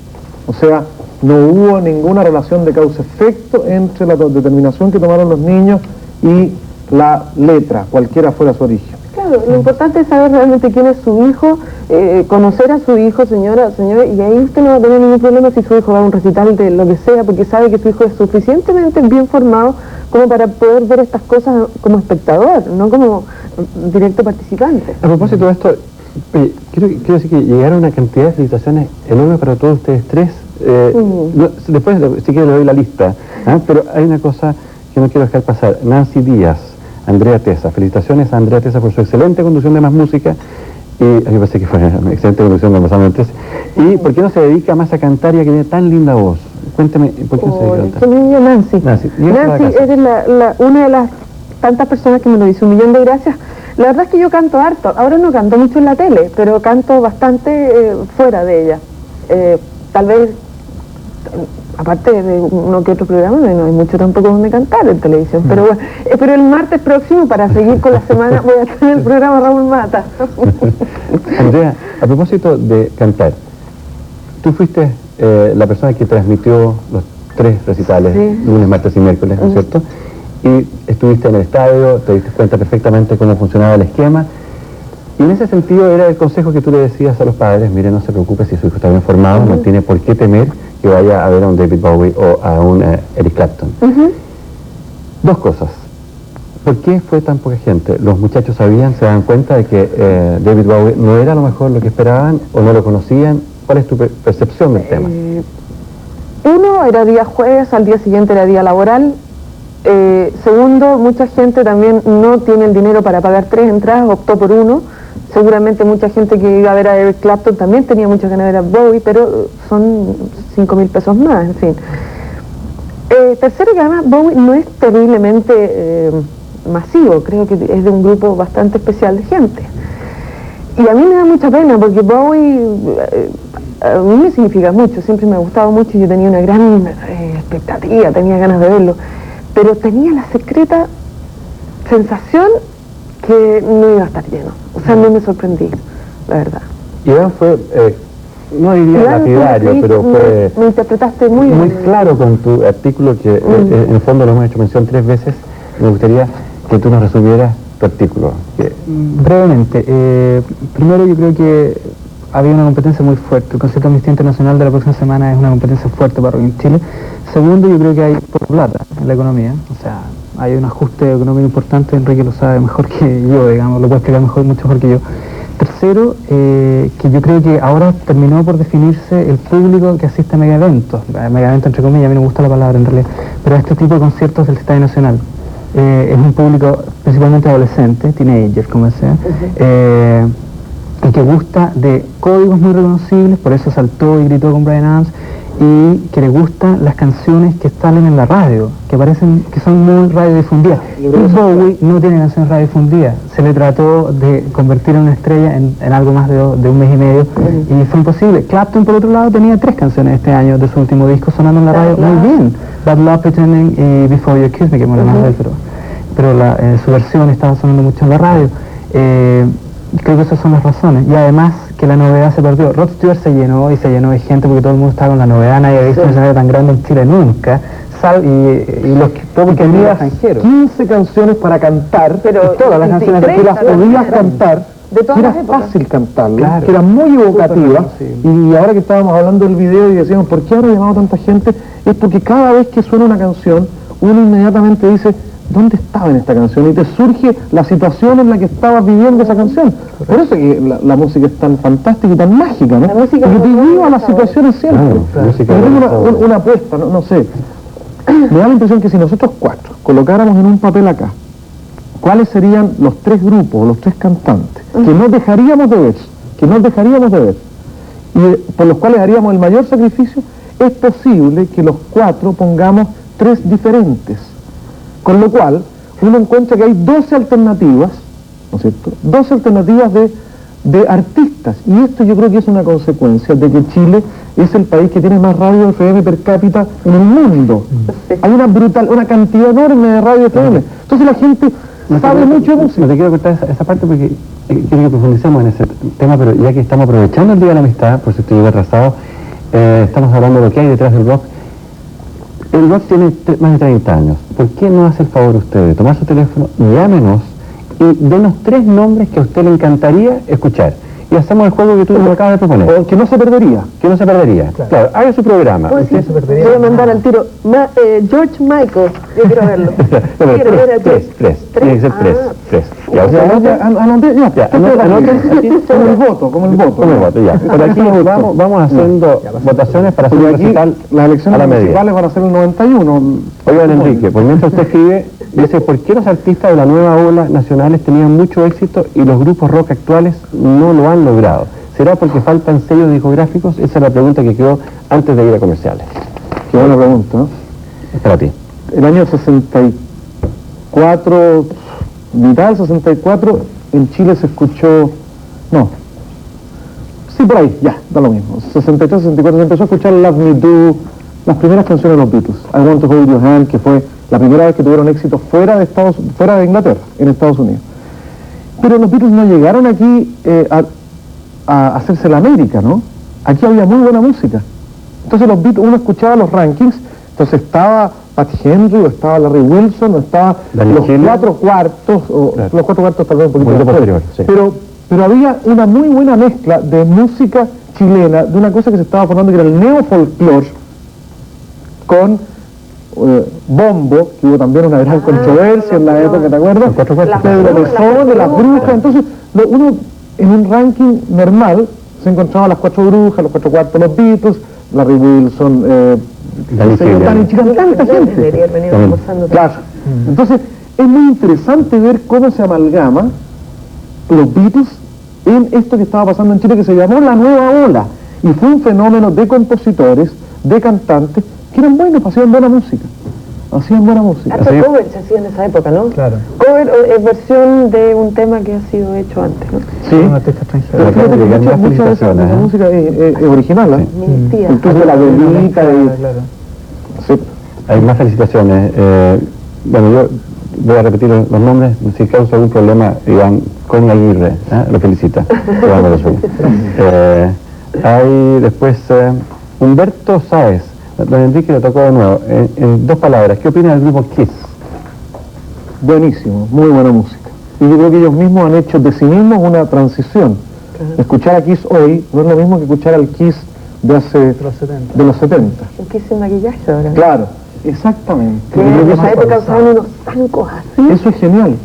O sea, no hubo ninguna relación de causa-efecto entre la determinación que tomaron los niños y la letra, cualquiera fuera su origen. Claro, lo importante es saber realmente quién es su hijo, conocer a su hijo, señora, y ahí usted no va a tener ningún problema si su hijo va a un recital de lo que sea, porque sabe que su hijo es suficientemente bien formado como para poder ver estas cosas como espectador, no como directo participante. A propósito de esto, quiero decir que llegaron una cantidad de felicitaciones enormes para todos ustedes tres. Después, si quieren, le doy la lista, pero hay una cosa que no quiero dejar pasar. Nancy Díaz, Andrea Tesa. Felicitaciones a Andrea Tesa por su excelente conducción de Más Música. Y a mí me parece que fue una excelente conducción cuando pasamos antes. ¿Y por qué no se dedica más a cantar ya que tiene tan linda voz? Cuénteme, ¿por qué no se dedica a cantar? Nancy. Nancy, eres una de las tantas personas que me lo dice. 1.000.000 de gracias. La verdad es que yo canto harto. Ahora no canto mucho en la tele, pero canto bastante fuera de ella. Tal vez, aparte de uno que otro programa, no hay mucho tampoco donde cantar en televisión, pero bueno, pero el martes próximo, para seguir con la semana, voy a estar en el programa Raúl Mata. Andrea, a propósito de cantar, tú fuiste la persona que transmitió los 3 recitales, lunes, martes y miércoles, ¿no es cierto? Y estuviste en el estadio, te diste cuenta perfectamente cómo funcionaba el esquema. Y en ese sentido era el consejo que tú le decías a los padres: mire, no se preocupe si su hijo está bien formado, no tiene por qué temer que vaya a ver a un David Bowie o a un Eric Clapton. 2 cosas. ¿Por qué fue tan poca gente? ¿Los muchachos sabían, se daban cuenta de que David Bowie no era a lo mejor lo que esperaban o no lo conocían? ¿Cuál es tu percepción del tema? Uno, era día jueves, al día siguiente era día laboral. Segundo, mucha gente también no tiene el dinero para pagar 3 entradas, optó por 1. Seguramente mucha gente que iba a ver a Eric Clapton también tenía muchas ganas de ver a Bowie, pero son 5.000 pesos más, en fin. Tercero, que además Bowie no es terriblemente masivo, creo que es de un grupo bastante especial de gente. Y a mí me da mucha pena porque Bowie a mí me significa mucho, siempre me ha gustado mucho y yo tenía una gran expectativa, tenía ganas de verlo, pero tenía la secreta sensación que no iba a estar lleno. O sea, no me sorprendí, la verdad. Iván fue, no diría lapidario, pero fue... Me interpretaste muy bien. Muy claro con tu artículo, que en el fondo lo hemos hecho mención 3 veces. Me gustaría que tú nos resumieras tu artículo. Brevemente, primero yo creo que había una competencia muy fuerte. El concierto Amnistía Internacional de la próxima semana es una competencia fuerte para rock en Chile. Segundo, yo creo que hay poca plata en la economía. O sea, hay un ajuste económico importante. Enrique lo sabe mejor que yo, digamos, lo puede explicar mucho mejor que yo. Tercero, que yo creo que ahora terminó por definirse el público que asiste a megaeventos entre comillas, a mí no me gusta la palabra en realidad, pero a este tipo de conciertos del Estadio Nacional. Es un público principalmente adolescente, teenager, como sea, y que gusta de códigos muy reconocibles, por eso saltó y gritó con Bryan Adams, y que le gustan las canciones que salen en la radio, que parecen que son muy radiodifundidas. Y Bowie no tiene canciones radiodifundidas, se le trató de convertir en una estrella en algo más de un mes y medio, y fue imposible. Clapton, por otro lado, tenía 3 canciones este año de su último disco sonando en la radio muy bien: Bad Love, Pretending y Before You Kiss Me, que mola más de él, pero su versión estaba sonando mucho en la radio. Creo que esas son las razones, y además que la novedad se perdió. Rod Stewart se llenó de gente porque todo el mundo estaba con la novedad, nadie había visto un escenario tan grande en Chile nunca, y los que todo porque había 15 canciones para cantar, pero todas las canciones que las podías cantar, De todas que las era épocas. fácil cantarla, Claro. que era muy evocativa, Sí. y ahora que estábamos hablando del video y decíamos, ¿por qué habrá llamado tanta gente? Es porque cada vez que suena una canción, uno inmediatamente dice, ¿dónde estaba en esta canción? Y te surge la situación en la que estabas viviendo esa canción. Por eso que la música es tan fantástica y tan mágica, ¿no? La música Porque te no lleva a las sabor. situaciones siempre. Claro, música Yo tengo de sabor. una apuesta, no sé. Me da la impresión que si nosotros cuatro colocáramos en un papel acá, ¿cuáles serían los tres grupos, los tres cantantes, que no dejaríamos de ver, y por los cuales haríamos el mayor sacrificio? Es posible que los cuatro pongamos tres diferentes, con lo cual uno encuentra que hay 12 alternativas, ¿no es cierto? 12 alternativas de artistas, y esto yo creo que es una consecuencia de que Chile es el país que tiene más radio FM per cápita en el mundo. Hay una cantidad enorme de radio FM. Entonces la gente sabe mucho de música. No te quiero cortar esa parte porque quiero que profundicemos en ese tema, pero ya que estamos aprovechando el Día de la Amistad, por si estoy atrasado, estamos hablando de lo que hay detrás del rock. El rock tiene más de 30 años. ¿Por qué no hace el favor usted de tomar su teléfono, llámenos y denos tres nombres que a usted le encantaría escuchar? Y hacemos el juego que tú me acabas de proponer. O que no se perdería. Que no se perdería. Claro, haga su programa. Pues sí, Usted- voy a mandar al tiro. George Michael, yo quiero verlo. No, pero Quiero ver a tres. George. Tiene que ser tres. Ah. Tres. Ya, usted anota. Anoten, Ya, anoten aquí. como el voto, como el voto. Como el voto, ya. Por aquí vamos haciendo votaciones para hacer Porque un aquí recital las a elecciones la medida. municipales van a ser el 91. Oigan, Enrique, por mientras usted escribe, dice, ¿por qué los artistas de la nueva ola nacionales tenían mucho éxito y los grupos rock actuales no lo han logrado? ¿Será porque faltan sellos discográficos? Esa es la pregunta que quedó antes de ir a comerciales. Qué buena pregunta, ¿no? Es para ti. El año 64, mitad del 64, en Chile se escuchó, no, sí, por ahí, ya, da lo mismo. 63, 64 se empezó a escuchar Love Me Do, las primeras canciones de los Beatles. I Want to Hold Your Hand, que fue la primera vez que tuvieron éxito fuera de Inglaterra, en Estados Unidos. Pero los Beatles no llegaron aquí a hacerse la América, ¿no? Aquí había muy buena música. Entonces los Beatles, uno escuchaba los rankings, entonces estaba Pat Henry, o estaba Larry Wilson, o estaba Daniel los Gilmour. cuatro cuartos, o Claro. los cuatro cuartos tal vez un poquito Un poquito después. posterior, sí. Pero había una muy buena mezcla de música chilena, de una cosa que se estaba formando que era el neofolclore, con bombo, que hubo también una gran controversia en la época, ¿te acuerdas? Los cuatro cuartos. Pedro Las Mesón, de las brujas. brujas. Entonces, uno en un ranking normal se encontraba las cuatro brujas, los cuatro cuartos, los Beatles, Larry Wilson, Danny Gilmour. Danny Gilmour, tanta gente. Debería haber venido También. almorzando. Claro. Entonces, es muy interesante ver cómo se amalgama los Beatles en esto que estaba pasando en Chile, que se llamó la nueva ola. Y fue un fenómeno de compositores, de cantantes, que eran buenos, hacían buena música. Hacían buena música. Hasta Así- cover se hacía en esa época, ¿no? Claro. Cover es versión de un tema que ha sido hecho antes, ¿no? Sí. Un artista extranjero. Pero fíjate que Grandes mucha de esa felicitaciones, música es original, ¿eh? Mi tía. Incluso la velita y... Claro. Sí. Hay más felicitaciones. Bueno, yo voy a repetir los nombres. Si causa algún problema, Iván Connie Aguirre, lo felicita. Iván de los Sueños. Hay después Humberto Sáez. Don Enrique le tocó de nuevo. En dos palabras, ¿qué opina del grupo Kiss? Buenísimo, muy buena música. Y yo creo que ellos mismos han hecho de sí mismos una transición. Escuchar a Kiss hoy no es lo mismo que escuchar al Kiss de hace... De los 70. de los 70. ¿En qué sin maquillaje ahora? Claro, exactamente. Que Yo creo en que esa eso- época usaban unos zancos así. Eso es genial.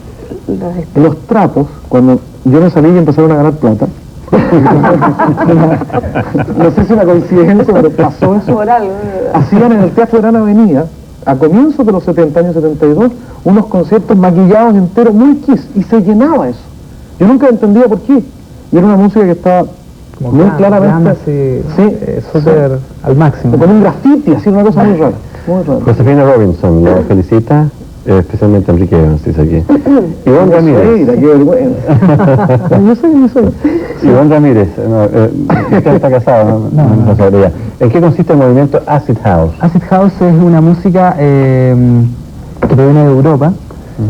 Los trapos, cuando yo me salí y empezaron a ganar plata, no sé si una coincidencia, pero pasó eso. Por algo. Hacían en el Teatro Gran Avenida, a comienzos de los 70, años 72, unos conciertos maquillados enteros, muy Kiss, y se llenaba eso. Yo nunca entendía por qué. Y era una música que estaba Como muy glam, claramente... así, sí, súper al máximo. con un grafiti, así, una cosa muy rara. Muy rara. Josefina Robinson lo felicita, especialmente Enrique Evans, dice aquí. Iván Ramírez. Mira, qué vergüenza. yo soy. Iván Ramírez, usted está casado, no lo sabría. ¿En qué consiste el movimiento Acid House? Acid House es una música que proviene de Europa,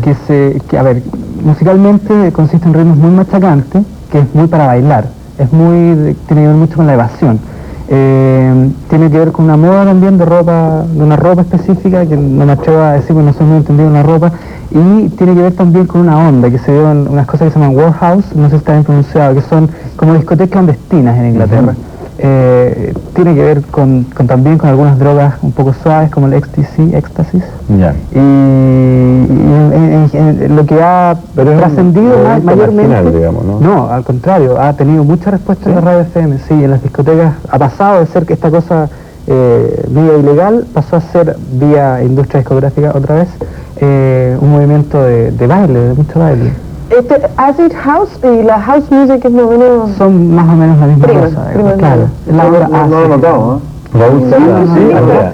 que, a ver, musicalmente consiste en ritmos muy machacantes, que es muy para bailar, tiene que ver mucho con la evasión. Tiene que ver con una moda también de ropa, de una ropa específica, que no me atrevo a decir porque no soy muy entendido en la ropa, Y tiene que ver también con una onda que se dio en unas cosas que se llaman warehouse, no sé si está bien pronunciado, que son como discotecas clandestinas en Inglaterra. Tiene que ver también con algunas drogas un poco suaves como el éxtasis. Ya. Y lo que ha trascendido mayormente, marginal, digamos, ¿no? No, al contrario, ha tenido mucha respuesta en la radio FM, sí, en las discotecas ha pasado de ser que esta cosa vía ilegal, pasó a ser vía industria discográfica otra vez, un movimiento de baile, de mucho baile. Acid House y la House Music es más o menos... Son más o menos la misma Prima, cosa, prima, claro. prima. La obra No lo he notado, Raúl Cerda, sí, Andrea.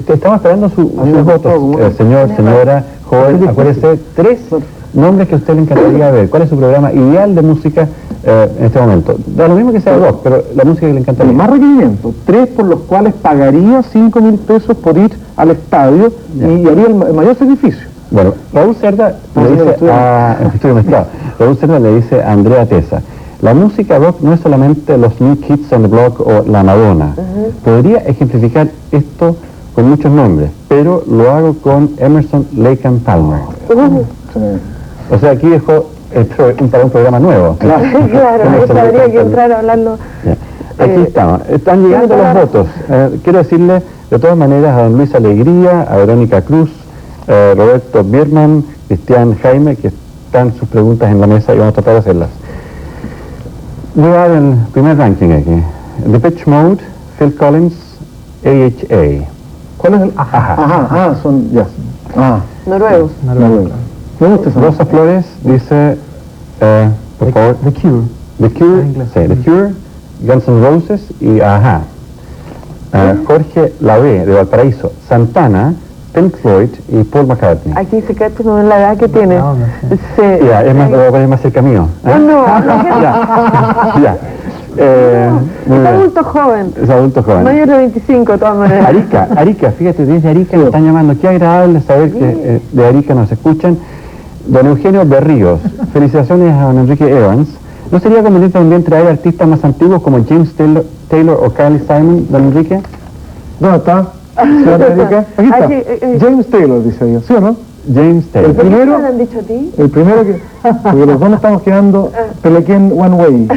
Te estamos esperando sus votos, señor, señora, joven. Acuérdese, 3 nombres que a usted le encantaría ver. ¿Cuál es su programa ideal de música en este momento? Da lo mismo que sea rock, pero la música que le encantaría. Más requerimientos, 3 por los cuales pagaría 5.000 pesos por ir al estadio y haría el mayor sacrificio. Bueno, Raúl Cerda le dice Raúl Cerda le dice a Andrea Tesa, la música rock no es solamente los New Kids on the Block o la Madonna. Podría ejemplificar esto con muchos nombres, pero lo hago con Emerson, Lake and Palmer. O sea, aquí dejó para un programa nuevo. Claro, eso habría que entrar hablando... Aquí estamos, están llegando los votos. Quiero decirle de todas maneras a don Luis Alegría, a Verónica Cruz, Roberto Bierman, Cristian Jaime, que están sus preguntas en la mesa y vamos a tratar de hacerlas. Voy a dar el primer ranking aquí. Depeche Mode, Phil Collins, AHA. ¿Cuál es el? Ajá, son, ya. Noruegos. Me gusta esa. Rosa Flores dice, por favor, The Cure. The Cure, sí, The Cure, Guns N' Roses y Ajá. Jorge Lavé, de Valparaíso, Santana, Pink Floyd y Paul McCartney. Aquí se cacha no en la edad que tiene. No, no Se- Ya, es más cerca mío. No, Ya. Muy es bien. adulto joven. Es adulto joven. Mayor de 25 de todas maneras. Arica, fíjate, desde Arica me están llamando. Qué agradable saber que de Arica nos escuchan. Don Eugenio Berríos, felicitaciones a don Enrique Evans. ¿No sería conveniente también traer artistas más antiguos como James Taylor o Carly Simon, don Enrique? ¿Dónde está? ¿Señora Erika? Aquí está. Aquí, James Taylor, dice ella, ¿sí o no? James Taylor. El primero- ¿Qué te han dicho a ti? El primero que... Porque los dos nos estamos quedando pelequén one way.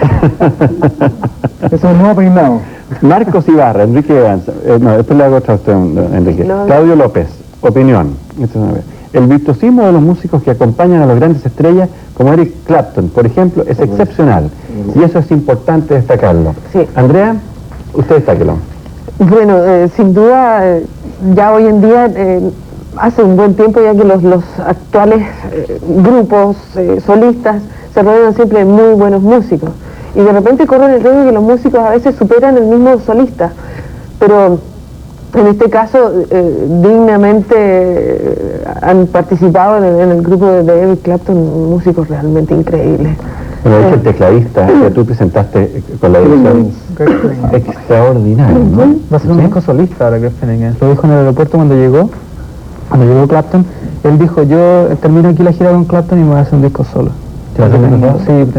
Ese es el nuevo peinado. Marcos Ibarra, Enrique Evans. No, después le hago otra a usted, don Enrique. No. Claudio López, opinión. Esta es una vez. El virtuosismo de los músicos que acompañan a las grandes estrellas, como Eric Clapton, por ejemplo, es excepcional. Y eso es importante destacarlo. Sí. Andrea, usted destáquelo. Bueno, sin duda, ya hoy en día, hace un buen tiempo ya que los actuales grupos solistas se rodean siempre de muy buenos músicos. Y de repente corren el riesgo que los músicos a veces superan el mismo solista. Pero en este caso, dignamente han participado en el grupo de Eric Clapton músicos realmente increíbles. Bueno, de hecho, el tecladista que tú presentaste con la dirección extraordinario, ¿no? Va a ser un disco solista ahora que Finnegan. Lo dijo en el aeropuerto cuando llegó Clapton. Él dijo, yo termino aquí la gira con Clapton y me voy a hacer un disco solo. ¿Te vas a hacer un disco solo? Sí.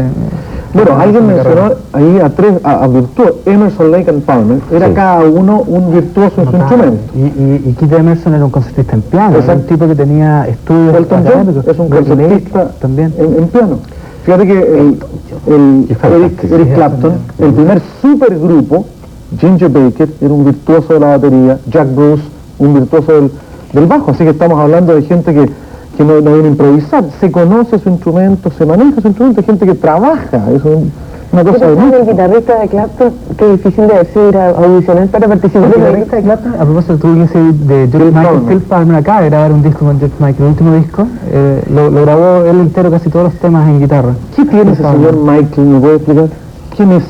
Bueno, alguien mencionó ahí a virtuosos, Emerson, Lake and Palmer, era cada uno un virtuoso en su instrumento. Y Keith Emerson era un concertista en piano, era un tipo que tenía estudios Elton John académicos. es un concertista también. en piano. Fíjate que Eric Clapton, el primer supergrupo, Ginger Baker, era un virtuoso de la batería, Jack Bruce, un virtuoso del bajo, así que estamos hablando de gente que no viene a improvisar, se conoce su instrumento, se maneja su instrumento, hay gente que trabaja, eso es una cosa de mucho. El guitarrista de Clapton, qué difícil de decir ir a audicionar para participar. El guitarrista de Clapton, a propósito, tuve que decir de George Michael, Phil Palmer acaba de grabar un disco con George Michael, el último disco, lo grabó él entero, casi todos los temas en guitarra. ¿Qué tiene ese señor Michael? ¿Me puede explicar? ¿Quién es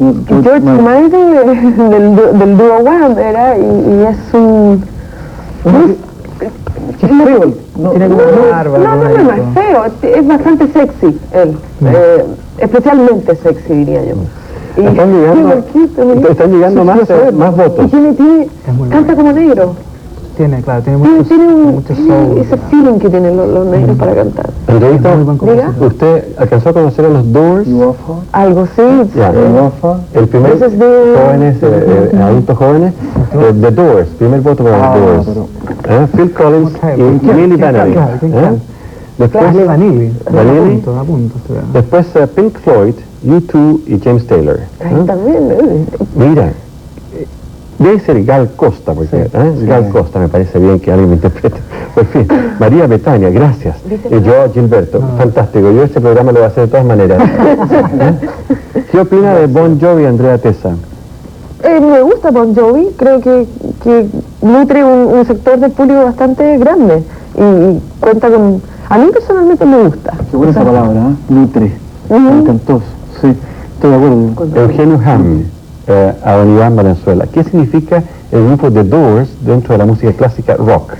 el señor George Michael del dúo Wham era y es un... Qué feo. Tiene como una barba. No es feo, es bastante sexy él, especialmente sexy diría yo. Y Están llegando más votos. Y tiene canta como negro. Tiene Tiene mucho soul. ese feeling que tienen los negros para cantar. Andreita, Diga. ¿usted alcanzó a conocer a los Doors? Algo sí. Ya, el primer Ese es de- jóvenes, adultos jóvenes, The Doors, primer voto para los Doors. Phil Collins y Milli Vanilli. Después, Vanilli. Vanilli. A punto. Después Pink Floyd, U2 y James Taylor. Ahí también. Mira, debe ser Gal Costa, porque Gal Costa me parece bien que alguien me interprete. Por fin, María Betania, gracias. Y yo, Gilberto, fantástico. Yo este programa lo voy a hacer de todas maneras. ¿Qué opina de Bon Jovi, Andrea Tesa? Me gusta Bon Jovi, creo que nutre un sector del público bastante grande y cuenta con... A mí personalmente me gusta. Qué buena esa palabra, nutre. Me encantó, sí, estoy de acuerdo. Eugenio Ham, a don Iván Valenzuela. ¿Qué significa el grupo The Doors dentro de la música clásica rock?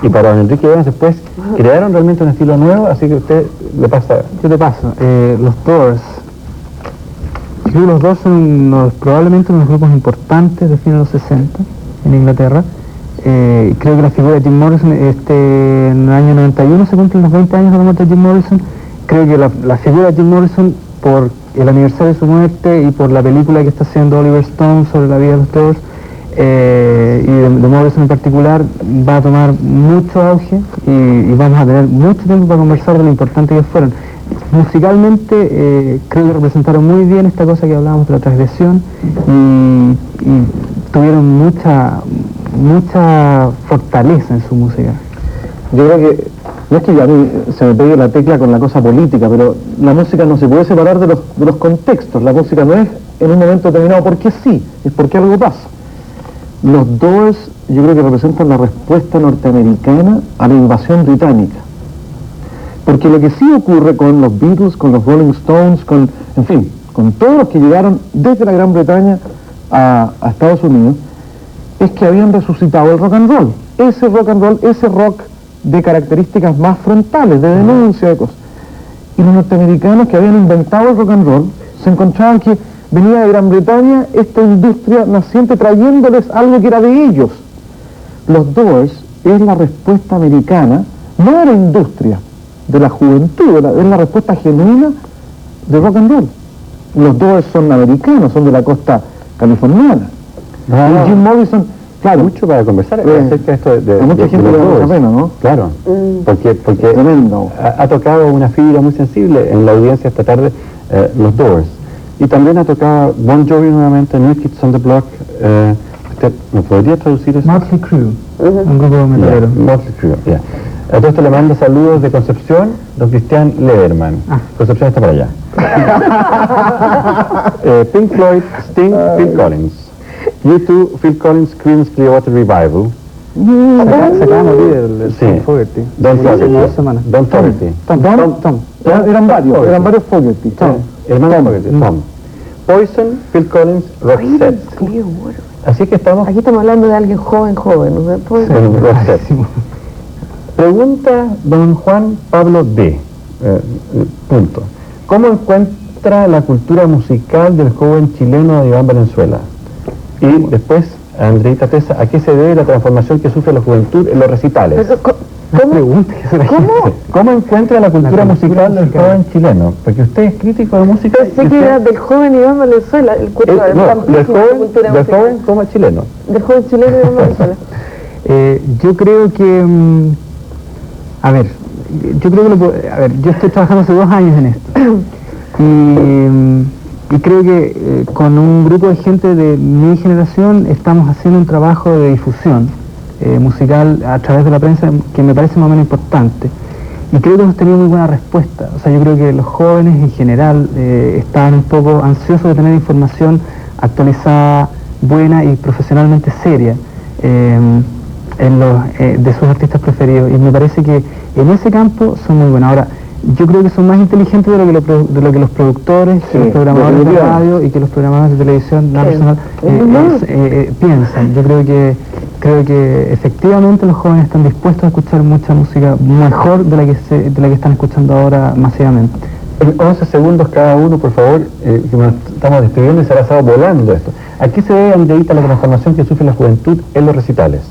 Y para don Enrique Evans después crearon realmente un estilo nuevo, así que usted le pasa... Yo te paso. Los Doors. Creo que los Doors son probablemente unos grupos importantes de fines de los 60 en Inglaterra. Creo que la figura de Jim Morrison, en el año 91 se cumplen los 20 años de la muerte de Jim Morrison. Creo que la figura de Jim Morrison, por el aniversario de su muerte y por la película que está haciendo Oliver Stone sobre la vida de los Doors, y de Morrison en particular, va a tomar mucho auge y vamos a tener mucho tiempo para conversar de lo importante que fueron. Musicalmente creo que representaron muy bien esta cosa que hablábamos de la transgresión y tuvieron mucha fortaleza en su música. Yo creo que, no es que a mí se me pegue la tecla con la cosa política, pero la música no se puede separar de los contextos. La música no es en un momento determinado porque sí, es porque algo pasa. Los Doors yo creo que representan la respuesta norteamericana a la invasión británica. Porque lo que sí ocurre con los Beatles, con los Rolling Stones, en fin, con todos los que llegaron desde la Gran Bretaña a Estados Unidos, es que habían resucitado el rock and roll. Ese rock and roll, ese rock de características más frontales, de denuncia, de cosas. Y los norteamericanos que habían inventado el rock and roll se encontraban que venía de Gran Bretaña esta industria naciente trayéndoles algo que era de ellos. Los Doors es la respuesta americana, no de la industria, de la juventud, es la respuesta genuina de rock and roll. Los Doors son americanos, son de la costa californiana. Y Jim Morrison, claro, mucho para conversar acerca de esto de mucha gente le da la pena, ¿no? Claro, porque tremendo. Ha tocado una fibra muy sensible en la audiencia esta tarde, los Doors. Y también ha tocado Bon Jovi nuevamente, New Kids on the Block. ¿Usted me podría traducir eso? Motley Crue, un grupo metalero. Motley Crue, ya. A todo esto le mando saludos de Concepción, don Cristian Lederman. Concepción está para allá. Pink Floyd, Sting, Phil Collins. U2, Phil Collins, Creedence Clearwater Revival. Se acaba de morir el Tom Fogerty. Don Fogerty. Don Fogerty. Tom. Eran varios Fogerty. Hermano Fogerty, Tom. Poison, Phil Collins, Roxette. Así que estamos... Aquí estamos hablando de alguien joven, ¿no? Roxette. Pregunta don Juan Pablo D. Punto. ¿Cómo encuentra la cultura musical del joven chileno de Iván Valenzuela? Y después, Andreita Tesa, ¿a qué se debe la transformación que sufre la juventud en los recitales? ¿Cómo encuentra la cultura musical del joven chileno? Porque usted es crítico de música. Sé que era del joven Iván Valenzuela, el culto del joven como chileno. Del joven chileno Iván Valenzuela. Yo creo que... yo estoy trabajando hace 2 años en esto. Y creo que con un grupo de gente de mi generación estamos haciendo un trabajo de difusión musical a través de la prensa que me parece más o menos importante. Y creo que hemos tenido muy buena respuesta. O sea, yo creo que los jóvenes en general estaban un poco ansiosos de tener información actualizada, buena y profesionalmente seria de sus artistas preferidos. Y me parece que en ese campo son muy buenos. Ahora, yo creo que son más inteligentes de lo que los productores, que los programadores de radio y que los programadores de televisión nacional piensan. Yo creo que efectivamente los jóvenes están dispuestos a escuchar mucha música mejor de la que están escuchando ahora masivamente. 11 segundos cada uno, por favor, que nos estamos despidiendo y se ha pasado volando esto. ¿A qué se debe, Andreita, la transformación que sufre la juventud en los recitales?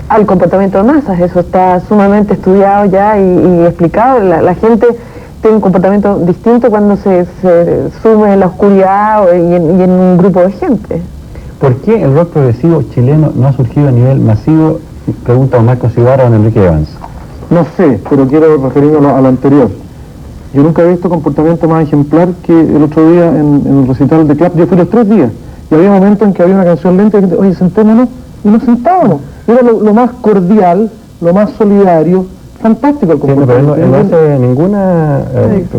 Al comportamiento de masas, eso está sumamente estudiado ya y explicado. La gente tiene un comportamiento distinto cuando se sume en la oscuridad y en un grupo de gente. ¿Por qué el rock progresivo chileno no ha surgido a nivel masivo Pregunta don Marcos Ibarra o don Enrique Evans. No sé, pero quiero referirme a lo anterior. Yo nunca he visto comportamiento más ejemplar que el otro día en el recital de Clap. Yo fui los 3 días y había momentos en que había una canción lenta y la gente, oye, sentémonos, y nos sentábamos. Era lo más cordial, lo más solidario, fantástico el Sí, no, pero comportamiento. él no hace ninguna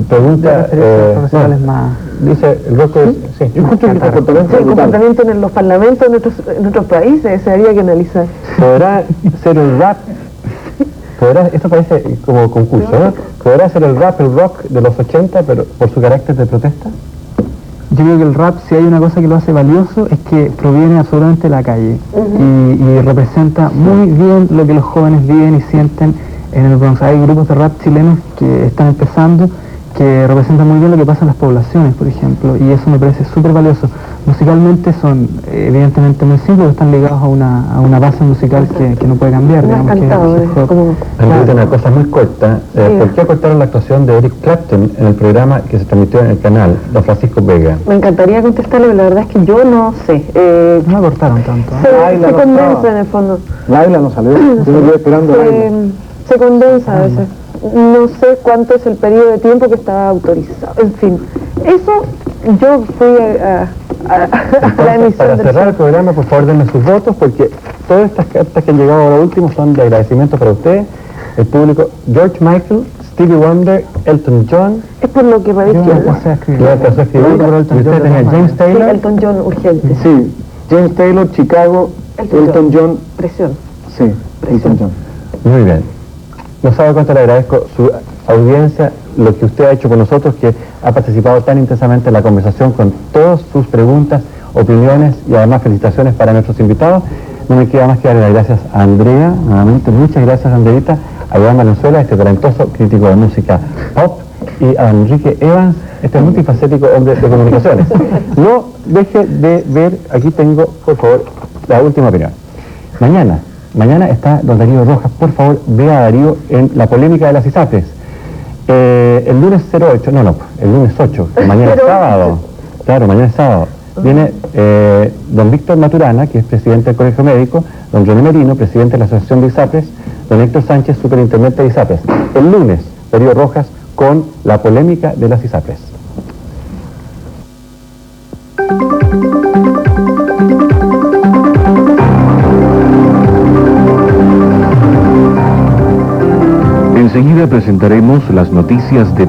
pregunta. Profesionales más... Dice, el rock es... Sí, Yo encuentro que el comportamiento Sí, es el brutal. comportamiento en los parlamentos en otros países, se habría que analizar. ¿Podrá ser el rap? Esto parece como concurso, ¿no? ¿Podrá ser el rap, el rock de los 80, pero por su carácter de protesta? Yo creo que el rap, si hay una cosa que lo hace valioso, es que proviene absolutamente de la calle y representa muy bien lo que los jóvenes viven y sienten en el Bronx. Hay grupos de rap chilenos que están empezando, que representan muy bien lo que pasa en las poblaciones, por ejemplo, y eso me parece súper valioso. Musicalmente son evidentemente muy simples, están ligados a una base musical que no puede cambiar. Más digamos, que cantado, es hip hop. como... Claro. Una cosa muy corta. ¿Por qué acortaron la actuación de Eric Clapton en el programa que se transmitió en el canal, Don Francisco Vega? Me encantaría contestarle, pero la verdad es que yo no sé. No la cortaron tanto. Se condensa en el fondo. Laila no salió, yo me quedé esperando a Laila. Se condensa a veces. No sé cuánto es el periodo de tiempo que está autorizado. En fin, eso yo fui a la Entonces, emisión para del cerrar show. el programa, por favor, denme sus votos, porque todas estas cartas que han llegado ahora último son de agradecimiento para ustedes, el público. George Michael, Stevie Wonder, Elton John. Es por lo que Yo pareció. no alcancé a escribir. Yo alcancé a escribir, y usted tenía James Sí, Taylor. Elton John urgente. Sí, James Taylor, Chicago, Elton John, Presión. sí, Elton John. Muy bien. No sabe cuánto le agradezco su audiencia, lo que usted ha hecho con nosotros, que ha participado tan intensamente en la conversación con todas sus preguntas, opiniones y además felicitaciones para nuestros invitados. No me queda más que darle las gracias a Andrea, nuevamente muchas gracias Andreita, a Iván Valenzuela, este talentoso crítico de música pop, y a Enrique Evans, este multifacético hombre de comunicaciones. No deje de ver, aquí tengo, por favor, la última opinión. Mañana está don Darío Rojas, por favor, vea a Darío en la polémica de las ISAPRES. El lunes 08, el lunes 8, mañana es sábado. Claro, mañana es sábado. Viene don Víctor Maturana, que es presidente del Colegio Médico, don Johnny Merino, presidente de la Asociación de ISAPRES, don Héctor Sánchez, superintendente de ISAPRES. El lunes, Darío Rojas con la polémica de las ISAPRES. Enseguida presentaremos las noticias de